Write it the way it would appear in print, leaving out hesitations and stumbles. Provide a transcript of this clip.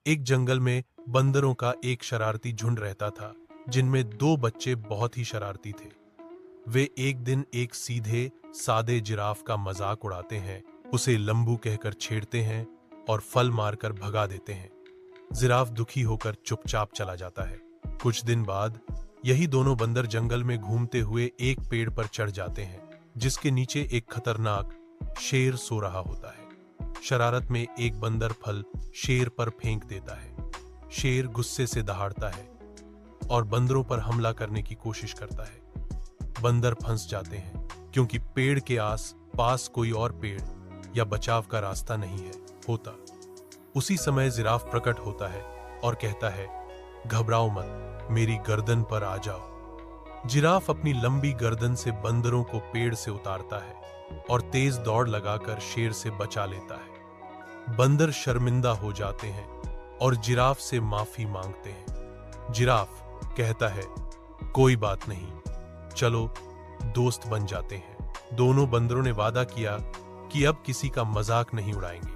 एक जंगल में बंदरों का एक शरारती झुंड रहता था, जिनमें दो बच्चे बहुत ही शरारती थे। वे एक दिन एक सीधे सादे जिराफ का मजाक उड़ाते हैं, उसे लंबू कहकर छेड़ते हैं और फल मारकर भगा देते हैं। जिराफ दुखी होकर चुपचाप चला जाता है। कुछ दिन बाद यही दोनों बंदर जंगल में घूमते हुए एक पेड़ पर चढ़ जाते हैं, जिसके नीचे एक खतरनाक शेर सो रहा होता है। शरारत में एक बंदर फल शेर पर फेंक देता है। शेर गुस्से से दहाड़ता है और बंदरों पर हमला करने की कोशिश करता है। बंदर फंस जाते हैं, क्योंकि पेड़ के आस पास कोई और पेड़ या बचाव का रास्ता नहीं है होता। उसी समय जिराफ प्रकट होता है और कहता है, घबराओ मत, मेरी गर्दन पर आ जाओ। जिराफ अपनी लंबी गर्दन से बंदरों को पेड़ से उतारता है और तेज दौड़ लगाकर शेर से बचा लेता है। बंदर शर्मिंदा हो जाते हैं और जिराफ से माफी मांगते हैं। जिराफ कहता है, कोई बात नहीं, चलो दोस्त बन जाते हैं। दोनों बंदरों ने वादा किया कि अब किसी का मजाक नहीं उड़ाएंगे।